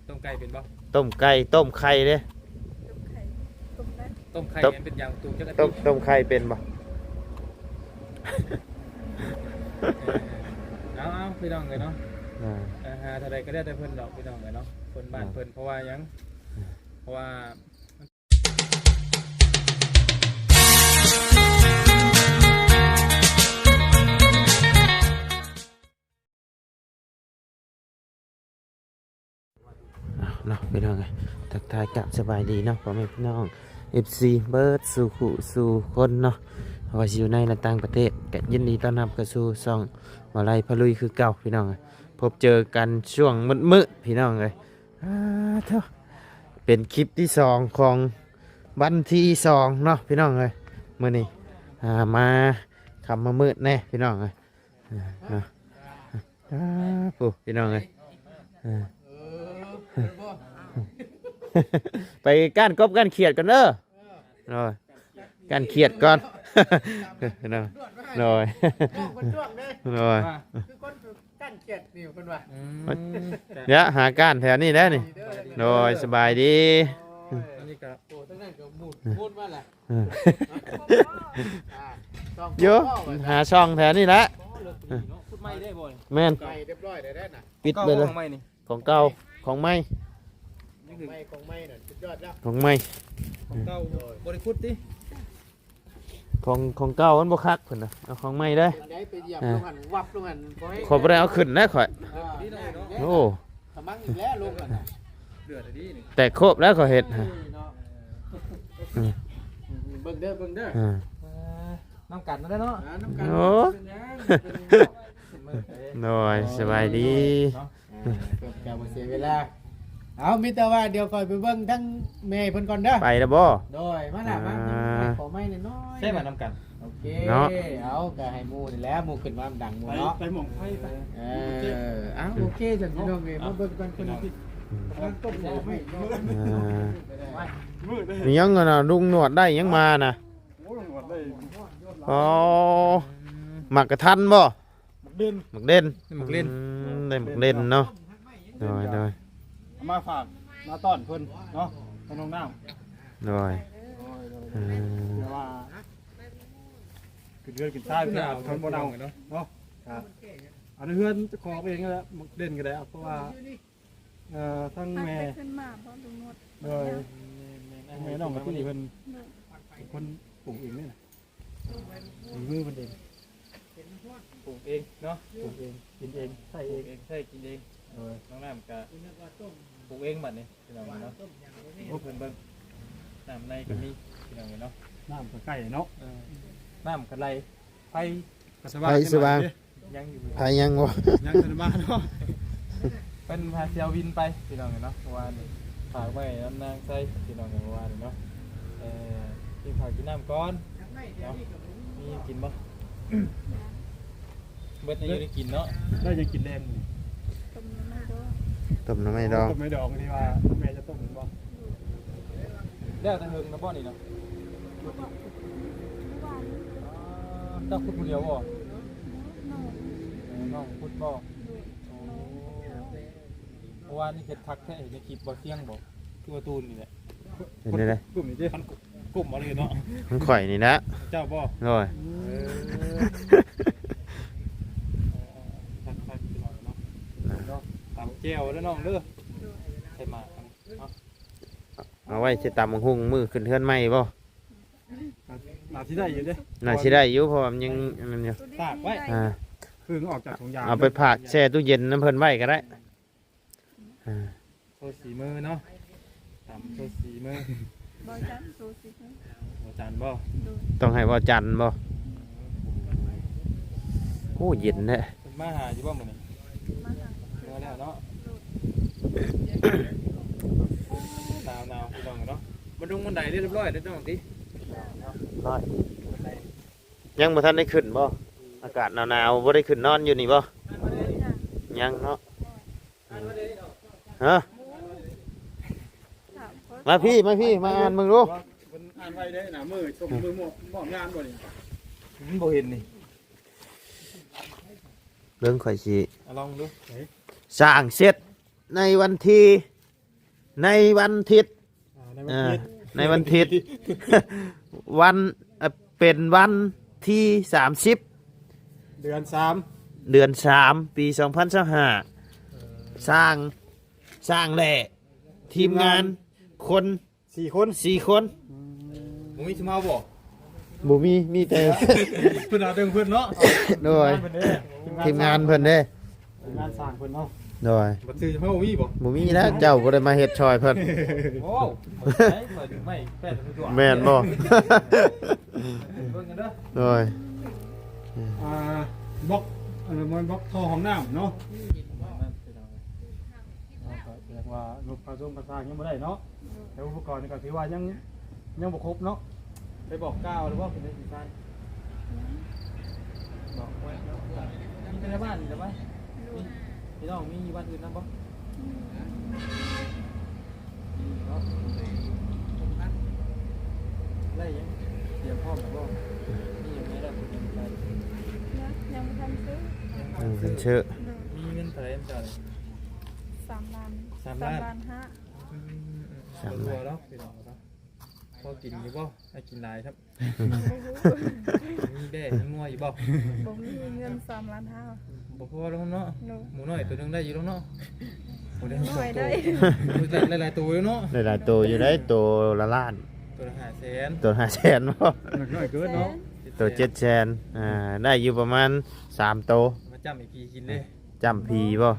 ต้มไก่เป็นบ่ต้มไก่ต้มไข่เด้ต้มไข่เป็นอย่างตูจักรต้มไข่เป็นบ่เอาพี่น้องเลยเนาะหาเท่าไรก็ได้แต่เพิ่นดอกพี่น้องเลยเนาะเพิ่นบ้านเพิ่นเพราะว่ายังเพราะว่าเนาะพี่น้องทักทายกับสบายดีเนาะพ่อแม่พี่น้อง FC เบิร์ดสู่ขู่สู่คนเนาะว่าอยู่ในและต่างประเทศก็ยินดีต้อนรับเข้าสู่ช่องวาไลพะลุยคือเก่าพี่น้องพบเจอกันช่วงมืดพี่น้องเลยเท่าเป็นคลิปที่2ของวันที่2เนาะพี่น้องเลยมื้อนี้มาคำมามืดแน่พี่น้องเลยพี่น้องเลยไปก้านกบก้านเขียดกันเด้อหน่อยก้านเขียดก่อนหน่อยหน่อยหน่อยคือคนกั้นเขียดนี่เพิ่นว่าเนี่ยหาก้านแถวนี้แล้วนี่หน่อยสบายดีอันนี้ก็โอ้ตั้งนั้นก็มูดมาแหละเยอะหาช่องแถวนี้ละพูดไม่ได้บ่แม่นเรียบร้อยได้น่ะปิดไปเลยของเก่าของใหม่ของใหม่น่ะสุดยอดแล้วของใหม่ของเก่าบ่ได้ขุดติของเก่ามันบ่คักเพิ่นน่ะเอาของใหม่ได้ได้ไปเหยียบลงหันวับลงหันขอบ่ได้เอาขึ้นนะข่อยโอ้ทำมั่งอีกแล้วลงกันเดือดดีนี่แต่ครบแล้วขอเฮ็ดฮะเบิ่งเด้อเบิ่งเด้อน้ำกัดนั่นเนาะน้ำกัดโอ้หน่อยสบายดีแกบ่เสียเวลาเอามีแต่ว่าเดี๋ยวคอยไปเบิ่งทั้งแม่เพิ่นก่อนเด้อไปแล้วบ่โดยมาล่ะมาขอไม้น้อยใช่ป่ะน้ำกัดโอเคเอาก็ให้หมู่นี่แหละหมู่ขึ้นมาดังหมู่เนาะไปหม่องไฟไปเอาโอเคจังพี่น้องเอ้ยมาเบิ่งกันคนนึงต้มไม่มียังน่ะลุงหนวดได้ยังมาน่ะอ๋อหมักกระทันบ่หมักเด่นได้หมักเด่นเนาะโดยมาฝากมาต้อนเพิ่นเนาะขนมน้ำโดยว่ากินเดือนกินชาพี่ทนบ่เอาเนาะครับอันนี้เพื่อนขอเองก็แล้วเด่นก็ได้เพราะว่าทั้งแม่เลยแม่น้องกับพี่เพิ่นคนปลูกเองนี่นะมือเพิ่นเองปลูกเองเนาะปลูกเองกินเองใส่เองใส่กินเองน้องน้ำกะปลูกเองบัดนี้พี่น้องเนาะโอ้เพิ่นเบิ่งน้ำในก็มีพี่น้องเนาะน้ำก็ใกล้เนาะน้ำก็ไหลไฟสว่างยังอยู่ไผยังวะยังสบายเนาะเป็นพาเซียววินไปพี่น้องเนาะวานฝากไว้น้ำนางใส่พี่น้องวานเนาะกินข้าวกินน้ำก่อนเนาะมีกินบ่เบิดได้กินเนาะได้ยังกินแรงต้มน้ำไม่ดองต้มไม่ดองที่ว่าแม่จะต้มบ่ได้แต่เฮิงนะบ่นี่เนาะต้องพูดคนเดียวบ่น้องพูดบ่เพราะว่านี่เห็ดทักแท้เห็นคลิปบ่เที่ยงบ่คือว่าตูนนี่แหละเป็นไงกลุ่มนี่ดิกลุ่มอะไรเนาะมันข่อยนี่นะเจ้าบ่โอ้ยทักๆเนาะตามแก้วแล้วน้องเด้อใส่มาเอาไว้สิตำบักหุ่งมือขึ้นเทือนใหม่บ่น่าสิได้อยู่เด้น่าสิได้อยู่เพราะมันยังมันอยู่ตากไว้คือออกจากถุงยางเอาไปผักแช่ตู้เย็นน้ำเพิ่นไว้ก็ได้โซสีมือเนาะตำโซสีมือบ่จันโซสีมือบ่จันบ่ต้องให้บ่จันบ่โอ้เย็นแท้มาหาอยู่บ่มื้อนี้มาแล้วเนาะหนาวพี่น้องเนาะบันไดเรียบร้อยแล้วน้องติร้อยยังบ่ทันได้ขึ้นบ่อากาศหนาวๆบ่ได้ขึ้นนอนอยู่นี่บ่ยังเนาะฮะมาพี่มาอ่านมึงดูอ่านไว้ได้หนามือชมมือหมอบงานบ่นี่บ่เห็นนี่เรื่องข่อยสิลองดูสร้างเสร็จในวันที่ ในวันอาทิตย์ ในวันอาทิตย์ ในวันอาทิตย์ วันเป็นวันที่30 เดือน3 เดือน3 ปี2025สร้างแหล่ทีมงานคน 4 คน 4 คน มึงมีชิมาบ่ บ่มีแต่ เพิ่นเอาเรื่องเพิ่นเนาะ โดย เพิ่นเด้ ทีมงานเพิ่นเด้ ทีมงานสร้างเพิ่นเนาะ โดย บัดซื้อชิมาบ่มีบ่ บ่มีแล้วเจ้าบ่ได้มาเฮ็ดช่อยเพิ่น โอ้ไม่แป้นตัว แม่นบ่ เบิ่งกันเด้อ โดย บล็อกมันบล็อกท่อห้องน้ำเนาะแสดงว่างบประสร้างยังบ่ได้เนาะแต่อุปกรณ์นี่ก็ถือว่ายังบ่ครบเนาะไปบอกก้าวหรือว่าเป็นได้กี่ท่านบอกไว้เนาะมีแต่ในบ้านนี่ใช่ไหมพี่น้องมีบ้านอื่นนำบ่เนาะไล่ยังเตรียมพร้อมแล้วบ่นี่ยังไม่ได้ผลยังไง ยังไม่ทันซื้อ เพิ่นชื่อ มีเงินเท่าไหร่จ่าย 3 ล้าน สามล้าน 3 ล้านห้า ตัวแล้วพี่น้องเนาะพอกินอยู่บ่ให้กินหลายครับ มีแด่มีงัวอยู่บ่ บ่มีเงิน3 ล้านห้า บ่พอแล้วเนาะ หนู หมูน้อยตัวหนึงได้อยู่แล้วเนาะหมูได้ ห ส น่ อ อง ย ตัว ได้ หลายๆตัวอยู่เนาะ หลายๆตัวอยู่ได้ตัวละล้าน ตัวละ500,000 ตัว500,000บ่ น้อยเกินเนาะ ตัว700,000ได้อยู่ประมาณ3ตัว มาจ้ำอีกทีกินเลย จำผีบ่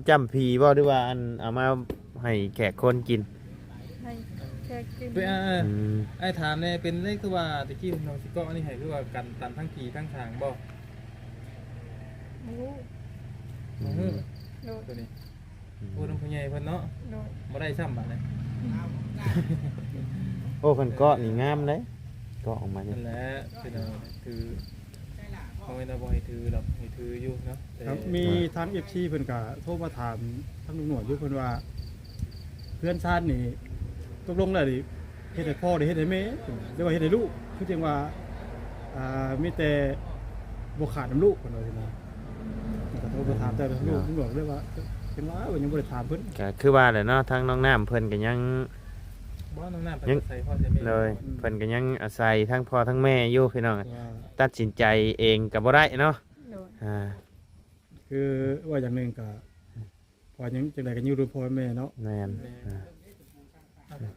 จำผีบ่หรือว่าอันเอามาให้แขกคนกิน ให้แค่กิน ไปอืม ไอ้ถามแน่เป็นเลขคือว่าตะกี้น้องสิเกาะนี่ให้คือว่ากันตันทั้งขี่ทั้งทางบ่ หมู บ่ฮู้ หนู ตัวนี้พูดนำผู้ใหญ่เพิ่นเนาะ หนู บ่ได้ซ้ำบัดนี้ โอ้เพิ่นเกาะนี่งามเด้เกาะออกมานี่ นั่นแหละเป็นเอาถือเขาไม่ได้บ่ให้ถือหรอกให้ถืออยู่เนาะแต่ ครับมีทาง FC เพิ่นก็โทรมาถามทางลุงหนวดอยู่เพิ่นว่า เพื่อนชาตินี่ตกลงแล้วดิเฮ็ดให้พ่อได้เฮ็ดให้แม่หรือว่าเฮ็ดให้ลูกคือจังว่ามีแต่บ่ขาดน้ำลูกเพิ่นว่าจังว่าก็โทรมาถามแต่ลูกลุงหนวดเลยว่าเป็นว่ายังบ่ได้ถามเพิ่น ก็คือว่าแหละเนาะทางน้องน้ำเพิ่นก็ยัง บ่น้องน้ำไปใส่พ่อใส่แม่ เลยเพิ่นก็ยังอาศัยทั้งพ่อทั้งแม่อยู่พี่น้อง ว่า ตัดสินใจเองก็บ่ได้เนาะ หนู คือว่าอย่างหนึงก็พอยังจังได๋ก็อยู่ด้วยพ่อแม่เนาะ แม่น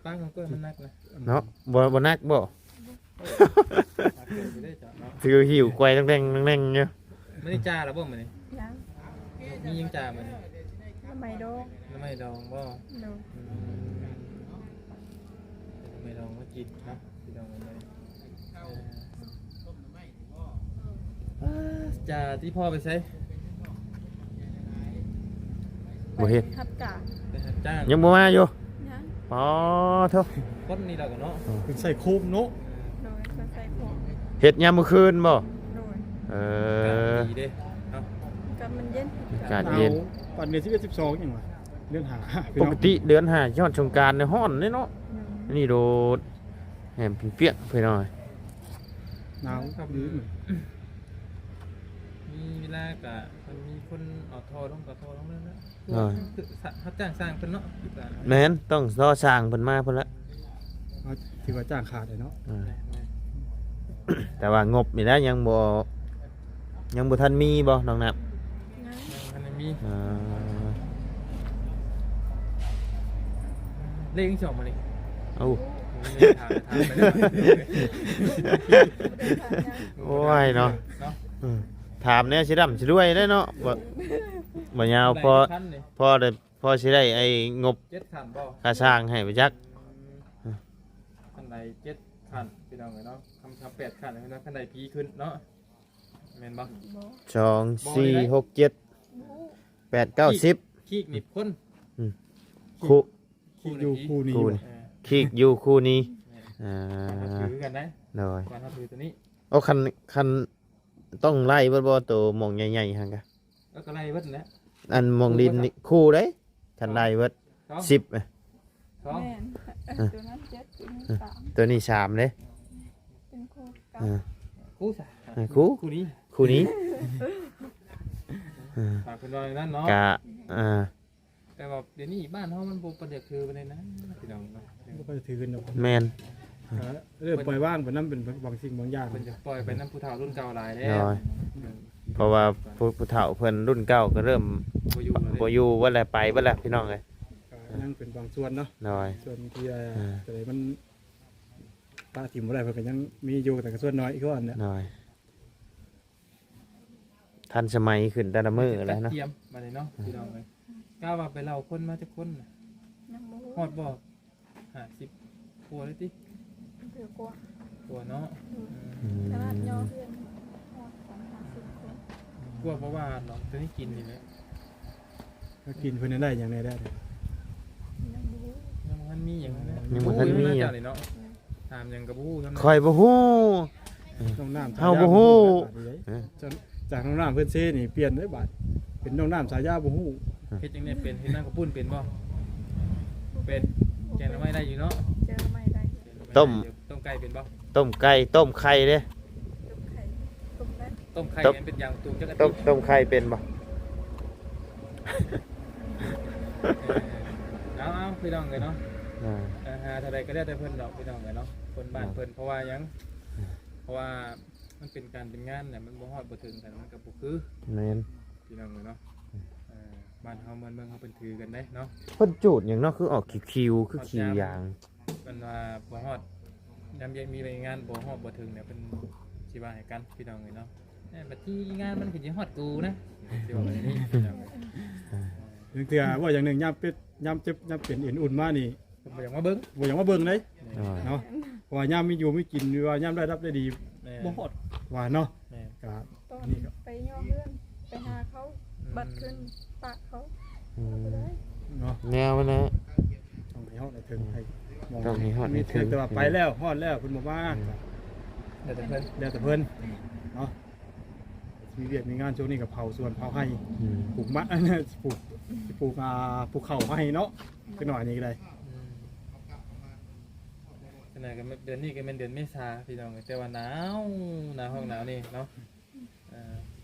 ตั้งมันก็มันนักนะ เนาะบ่นักบ่ เกิดไปได้จ้ะเนาะ ถือหิวไกวตั้งแต่งอยู่ ไม่ได้จ่าแล้วบ่มื้อนี้ ยัง มียังจ่ามื้อนี้ ทำไมโดก น้ำไม่ดองบ่ หนู น้ำไม่ดองมากินเนาะพี่น้องกันเลยจ่าที่พ่อไปใช้ บ่เฮ็ด ทับกา ไปหาจ้าง ยังบ่มาอยู่ ยัง อ๋อโทษ คนนี้เราก็เนาะ เพิ่นใส่โคูมเนาะ หนูจะใส่ผม เฮ็ดยามมื้อคืนบ่ หนู เออ ดีเด้เนาะ กับมันเย็น อากาศเย็น ปันเดือน11 12จังว่าเรื่องหาพี่ ป น้อง กติเดือน5ยอดสงกรานต์เนี่ยฮ้อนเด้เนาะ หนู นี่โดดแหมเปียกๆไปหน่อย หนาวครับดี มีเวลากะมันมีคนเอาทอลงกับทอลงนั่นนะ เออ คือเขาจ้างสร้างเพิ่นเนาะอยู่กัน แม่นต้องรอสร้างเพิ่นมาเพิ่นละ ถือว่าจ้างขาดเลยเนาะ แต่ว่างบนี่นะยังบ่ทันมีบ่น้องนับ ยัง มันมี อ่า เลขที่สองมานี่ เอ้า ถามไปเลย โอ้ยเนาะอืมถามเนี่ยสิดำสิรวยได้เนาะบ่ยาวพอสิได้ไอ้งบ 7ขันบ่ ค่าสร้างให้ไปจัก ขันใด7ขันพี่น้องเนาะคำ8ขันนะขันใดพีขึ้นเนาะแม่นบ่ บ่ 2 4 6 7 8 9 10 ขี้หนีบคน คู่ คิดอยู่คู่นี้ คู่ ว่ะ นี่คีกอยู่คู่นี้อ่า ถือกันนะ หน่อย ก่อนเขาถือตัวนี้ โอ้คันต้องไล่เบ่ตัวหม่องใหญ่ๆหั่นกะ แล้วก็ไล่เบิดแล้ว อันหม่องดินนี่คู่เด้คันไล่เบิด ท้อง 10อะ ท้อง แม่นตัวนั้น7ตัวนี้3 ตัวนี้3เด้ เป็นคู่กับ อ่า คู่ซะ คู่ คู่นี้ คู่นี้ ฝากคุณดอยนั่นเนาะ กะอ่า แต่ว่าเดี๋ยวนี้บ้านเฮามันบ่ประเดี๋ยวคือไปเลยนะพี่น้องเนาะ บ่ค่อยถือกันดอก แมน เริ่มปล่อยว่างเป็นน้ำเป็นบางสิ่งบางอย่าง เพิ่นจะปล่อยไปนํผู้เฒ่ารุ่นเก่าหลายแล้ น้ ว อยเพราะว่าผู้เฒ่าเพิ่นรุ่นเก่าก็เริ่ม บ่อยู่เลย บ่อยู่ว่าแลไปบ่แลพี่น้องเอ้ย นั่งเป็นบางส่วนเนาะ น้อย ส่วนที่แต่มันป้าถิ่มบ่ได้เพิ่นก็ยังมีอยู่แต่ก็ส่วนน้อยอีกก่อนเนี่ย น้อยทันสมัยขึ้นแต่ละมื้อแล้วเนาะ เตรียมมาเลยเนาะพี่น้องเอ้ยกล้าว่าไปเล่าคนมาจักคนน่ะ ยังบ่ ฮอดบ่50กว่าเลยติ ถือกว่าก ว่าเนาะ ตลาดย่อเพื่อนฮอด250คน กว่าเพราะว่าเนาะตัวนี้กินนี่แหละ ก็กินเพิ่นได้อย่างไรได้ ยังบ่รู้ ยังบ่ทันมีหยังนะ ยังบ่ทันมีหยัง เนาะถามหยังก็บ่ฮู้ทำ คอยบ่ฮู้ น้องน้ำ เฮาบ่ฮู้ จากน้องน้ำเพิ่นเซ่นี่เปลี่ยนได้บาดเป็นน้องน้ำสายาบ่ฮู้ เฮ็ดจังได๋เป็นเฮ็ดน้ำกระปุ้นเป็นบ่เป็นแกงหน่อไม้ได้อยู่เนาะ เจอไม่ได้ ต้มไก่เป็นบ่ ต้มไก่ต้มไข่เด้ ต้มไข่ต้มได้ ต้มไข่ ต้ม เป็นอย่างตูจักร ต้มไข่เป็นบ่ เอาพี่น้องเลยเนาะ อ่า หาเท่าใดก็ได้แต่เพิ่นดอกพี่น้องเลยเนาะคนบ้านเพิ่นเพราะว่าหยังเพราะว่ามันเป็นการเป็นงานเนี่ยมันบ่ฮอดบ่ถึงกันมันก็บ่คือ แม่น พี่น้องเลยเนาะบ้านเฮาเมืองเฮาเป็นถือกันได้เนาะ เพิ่นจูดหยังเนาะคือออกคิวๆคือคิวยาง มันว่าบ่ฮอดยามมีไปงานบ่ฮอดบ่ถึงเนี่ยเพิ่นสิว่าให้กันพี่น้องเลยเนาะบัดที่งานมันคือสิฮอดกูนะสิว่าแบบนี้พี่น้อง นึกเถื่อว่าอย่างหนึ่งย่ำเป็ดย่ำเจ็บย่ำเป็นอุ่นๆมานี่ ผมบ่อยากมาเบิ่ง บ่อย่างว่าเบิ่งเลย น้อย เนาะเพราะว่าย่ำมีอยู่ไม่กินว่าย่ำได้รับได้ดี แม่ บ่ฮอดว่าเนาะ แม่ ครับ ตอนไปย่อเพื่อนไปหาเขาบัดขึ้นปากเขา อืม เลย เนาะ แนวมันนะ ต้องให้ฮอดให้ถึงให้มอง ต้องให้ฮอดให้ถึง แต่ว่าไปแล้วฮอดแล้วเพิ่นบอกว่า เดี๋ยวแต่เพิ่น แล้วแต่เพิ่นเนาะมีเวียกมีงานช่วงนี้กับเผาสวนเผาให้ อืม ปลูกมะ ปลูกปลูกข้าวให้เนาะคือหน่อยนี้ก็ได้ ขนาดกันเดือนนี้ก็เป็นเดือนเมษาพี่น้องแต่ว่าหนาวห้องหนาวนี่เนาะ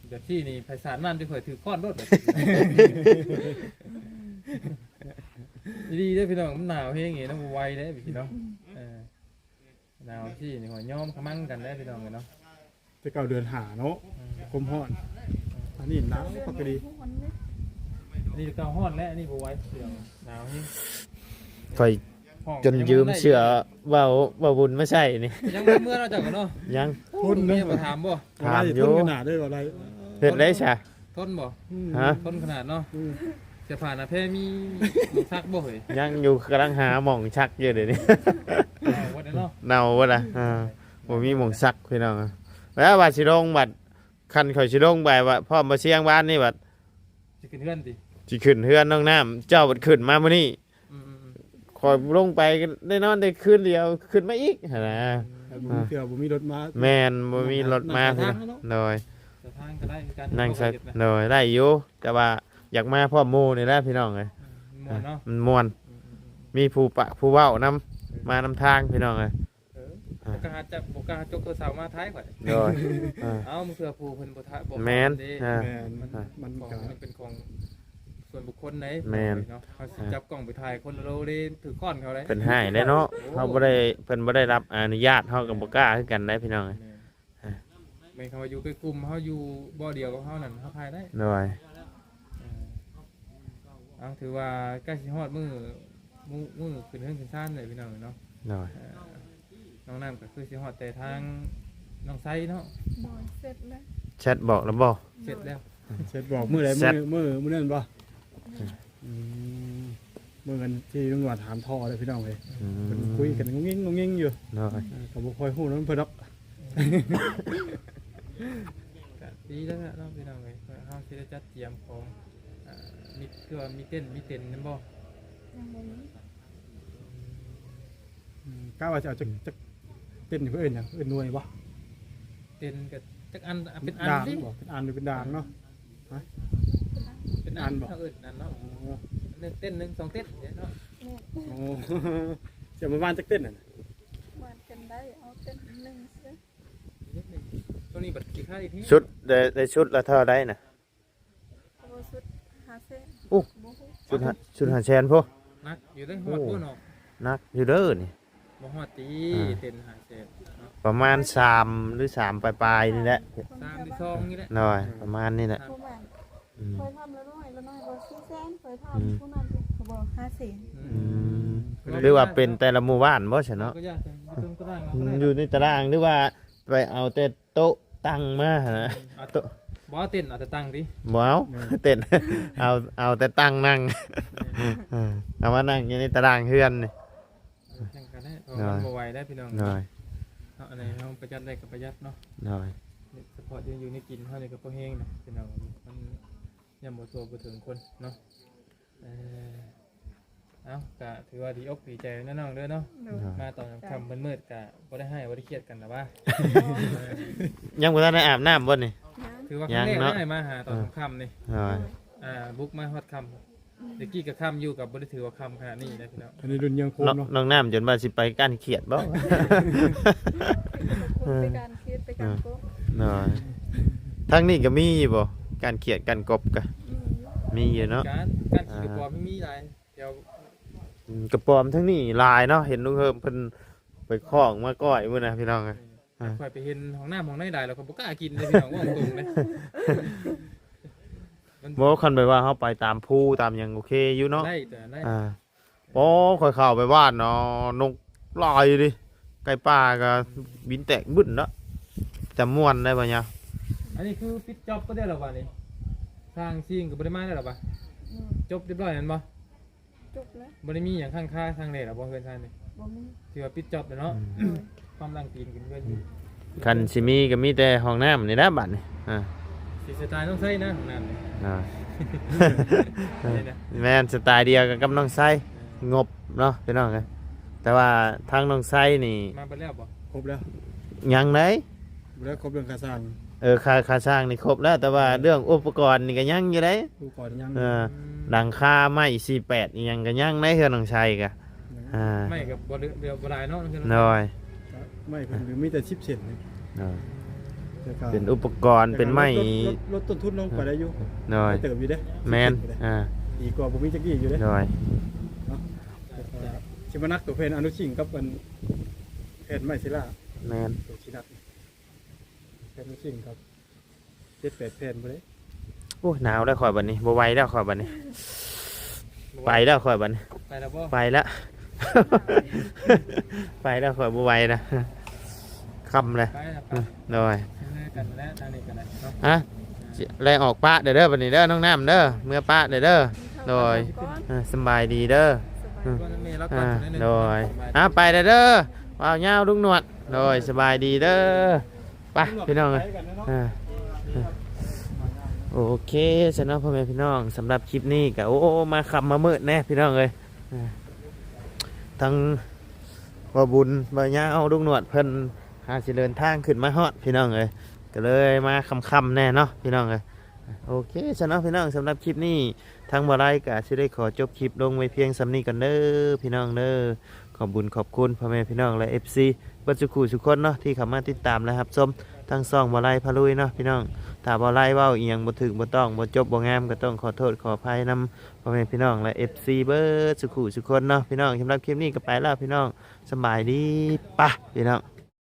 เดือนที่นี่ไพศาลมันจะเผยถือก้อนรถแบบดีๆด้วยพี่น้องมันหนาวเฮงอย่างนี้ต้องไวได้พี่น้องหนาวที่นี่หัวย้อมขมั่งกันได้พี่น้องเลยเนาะ จะเก่าเดือนหาเนาะคมฮ้อนอันนี้หนาวปกติ มันนี่ นี่เกาฮ้อนและนี่บไว้พี่น้องหนาวเฮง คอยจนยืมเสือเว้าบุญมาใช่นี่ ยังเมื่อเราจักกันเนาะ ยัง ทน เมี เนาะ ยมาถามบ่ ถามอยู่ ทนขนาดด้วยอะไร เฮ็ดได้ซะ ทนบ่ ฮะ ทนขนาดเนาะเสียผ่านนะเพ่มีซักบ่เฮ้ย ยังอยู่กำลังหาหม่องชักอยู่เดี๋ยวนี้ วันนี้เนาะ เน่าบ่ล่ะบ่มีหม่องซักพี่น้องแล้วว่าสิลงบัดคันข่อยสิลงไปว่าพ่อมาเชียงบ้านนี่บัด จะขึ้นเพื่อนดิ สิขึ้นเฮือนน้องน้ำเจ้าบัดขึ้นมามื้อนี้ข่อยลงไปก็ได้นอนได้คืนเดียวขึ้นมาอีกหั่นนะ บุมีเสือบุมีรถมา แม่นบ่มีรถมาพี่น้องโดย จะทางก็ได้การ นั่งสักโดยได้อยู่แต่ว่าอยากมาพร้อมหมู่นี่แหละพี่น้องเอ้ย ม่วนเนาะ มันม่วนมีผู้ปะผู้เว้านำมานำทางพี่น้องเอ้ย บ่กล้าจับบ่กล้าจกโทรศัพท์มาท้ายข่อย โดย เอ้ามึงเสือผู้เพิ่นบ่ท้ายบ่ แม่น แม่นมัน ของ ก็ มันเป็นของส่วนบุคคลไหน แม่น เนาะเขาสิจับกล้องไปถ่ายคนละโลเลยถือก้อนเขาเลย เป็นให้ได้เนาะเขาบ่ได้เพิ่นบ่ได้รับอนุญาตเฮาก็บ่กล้าคือกันได้พี่น้องเอ้ย เป็นคำว่าอยู่ใกล้กลุ่มเขาอยู่บ่อเดียวกับเขานั่นเขาถ่ายได้ โดย เอาถือว่าใกล้สิฮอดมือขึ้นเฮือนขึ้นซ่านเลยพี่น้องเนาะ โดย น้องน้ำก็คือสิฮอดแต่ทางน้องไซเนาะ บอยเสร็จแล้ว แชทบอกแล้วบ่ เสร็จแล้ว เสร็จบอกมื้อใดมื้อนั้นบ่มื้อกันที่ลุงหนวดถามท่อเลยพี่น้องเอ้ย อืม เพิ่นคุยกันงงงๆอยู่ โดย ก็บ่ค่อยฮู้นำเพิ่นดอก ก็ดีแล้วเนาะพี่น้องเอ้ยเฮาสิได้จัดเตรียมของมีคือว่ามีเต้นนำบ่ ยังบ่มี กล้าว่าจะเอาจักเต้นเพิ่นหยังเอิ้นหน่วยบ่ เต้นก็จักอันเป็นอัน ด่าง สิ บ่เป็นอันหรือเป็นด่างเนาะ เป็นอันบ่เอิ้นอันเนาะเต้น1 2เต้นเนาะ แม่ โอ้ จะมาบ้านจักเต้นน่ะ วาดกันได้เอาเป็นหนึ่งเสื้อ ตรงนี้บัดกี่ค่าอีกที ชุดได้ชุดละเท่าใดน่ะ โบสุดหาเส้น อู้ โบหู ชุดหาแชนพวก นักอยู่ได้ฮอดบ่เนาะ นักอยู่เด้อนี่ บ่ฮอดตีเต็นหาเศษเนาะ ประมาณ3หรือ3ปลายๆนี่แหละ 3หรือ2นี่แหละ หน่อยประมาณนี้แหละ ผู้บ้าน อืม เคยทำแล้วน้อยบ่400,000เคยทำผู้นั้นเขาบอก500,000 อืมหรือว่าเป็นแต่ละหมู่บ้านบ่ใช่เนาะ ก็ยากจังอยู่ตรงตารางเอาก็ได้ อยู่ในตารางหรือว่าไปเอาแต่โต๊ะตั้งมาหั่นนะ เอาโต๊ะบ่เอาเต็นเอาแต่ตั้งดิ บ่เอาเต้น เอาแต่ตั้งนั่งเอามานั่งอยู่ในตารางเฮือนนี่ แข่งกันได้เพราะว่ามันบ่ไหวได้พี่น้อง หน่อย เนาะอันไหนเฮาประหยัดได้ก็ประหยัดเนาะ หน่อย เฉพาะอยู่ในกินเท่านี้ก็พอแห้งนะพี่น้องมันยังบ่ตัวบ่ถึงคนเนาะเอ้าก็ถือว่าดีอกดีใจนะน้องเด้อเนาะ โดย มาตอนค่ำมืดๆก็บ่ได้ให้บ่ได้เครียดกันนะว่า ยังบ่ทันได้อาบน้ำบ่นี่ ถือว่าครั้งแรก ยังเนาะ ได้มาหาตอนค่ำนี่ หน่อย บุกมาฮอดค่ำเด็กกี้กับค่ำอยู่กับบ่ได้ถือว่าค่ำขนาดนี้นะพี่น้อง อันนี้รุ่นยังโคม น้อง เนาะ น้องน้ำจนว่าสิไปก้านเขียดบ่ ไปการคิดไปการโกง หน่อยทางนี้ก็มีอยู่บ่การเขียดการกบก็มีอยู่เนาะ การขี่กระป๋อไม่มีหลายเดี๋ยว กระปอมทั้งนี้หลายเนาะเห็นลุงเฮิมเพิ่นไปคล้องมาก้อยมื้อนะพี่น้องเอ้ย ค่อยไปเห็นห้องน้ำห้องในได้แล้วก็บ่กล้ากินเลยพี่น้องว่าตรงๆเลย บ่คันไปว่าเฮาไปตามภูตามหยังโอเคอยู่เนาะ ได้แต่ได้ โอ้ค่อยเข้าไปบ้านเนาะนกลอยอยู่ดิไก่ป่าก็บินแตกบึ้นเนาะจะม่วนได้บ่เนี่ย อันนี้คือปิดจ็อบก็ได้แล้วป่ะนี่สร้างซิ่งก็บ่ได้มาได้หรอป่ะจบเรียบร้อยนั่นบ่ จบแล้ว บ่ได้มีหยังข้างค่าทางใดหรอบ่เพื่อนท่านนี่ บ่มี ถือว่าปิดจ็อบแล้วเนาะความรังตีนกันเพื่อนอยู่ คันสิมีก็มีแต่ห้องน้ำนี่นะบัดนี่สิสไตล์ต้องใช้นะของน้ำนี่ นี่นะ แม่นสไตล์เดียวกันกับน้องไส้งบเนาะพี่น้องกันแต่ว่าทางน้องไส้นี่ มาเบิดแล้วบ่ ครบแล้ว ยังได แล้วครบเรื่องค่าสร้าง ค่าสร้างนี่ครบแล้วแต่ว่าเรื่องอุปกรณ์นี่ก็ยังอยู่เด้ ดูก่อนยัง หลังคาไม้48นี่ยังก็ยังในเฮือนน้องไส้ก็ ไม่กับบ่เรือบ่หลายเนาะ น้อย ไม่เพิ่นหรือมีแต่10เซนนี่ น้อย แต่ก็ เป็นอุปกรณ์เป็นไม้ ลดต้นทุนลงไปได้อยู่ น้อย ไปเติบอยู่เด้ แมน ดีกว่าบ่มีจักกี้อยู่เด้ น้อย สิมานักตัวเพนอนุชิงกับอันเพนไม้ศิลา แมน ตัวชินักเพนอนุชิงครับ7-8เพนบ่ได้ โอ้หนาวแล้วข่อยบัดนี้บ่ไหวแล้วข่อยบัดนี้ไปแล้วข่อยบัดนี้ ไปแล้วบ่ ไปแล้ว ไปแล้วข่อยบ่ไหวนะค่ำเลย ไปแล้วไป น้อย กันแล้วทางนี้กันแล้วเนาะ ฮะแรงออกป้าเด้อบัดนี้เด้อน้องน้ำเด้อเมื่อป้าเด้อโดยสบายดีเด้อ ก็เมย์รับก่อนนิดนึง โดยไปเด้อว้าวยาวลุงหนวดโดยสบายดีเด้อไปพี่น้องเลยโอเคสำหรับพ่อแม่พี่น้องสำหรับคลิปนี้ก็โอ้มาขับมามืดแน่พี่น้องเลยทั้งบ่บุญบ่ยาวลุงหนวดเพิ่นหาสิเดินทางขึ้นมาฮอดพี่น้องเลยก็เลยมาคำๆแน่เนาะพี่น้องเลยโอเคสำหรับพี่น้องสำหรับคลิปนี้ทางบ่ไรก็สิได้ขอจบคลิปลงไว้เพียงสำนี้กันเด้อพี่น้องเด้อขอบบุญขอบคุณพ่อแม่พี่น้องและ FC บัดสุขุสุคนเนาะที่เข้ามาติดตามและรับชมทางช่องบ่ไรพะลุยเนาะพี่น้องถ้าบ่ไรเว้าอีหยังบ่ถึกบ่ต้องบ่จบบ่งามก็ต้องขอโทษขออภัยนำพ่อแม่พี่น้องและ FC เบิดสุขุสุคนเนาะพี่น้องสำหรับคลิปนี้ก็ไปแล้วพี่น้องสบายดีปะพี่น้อง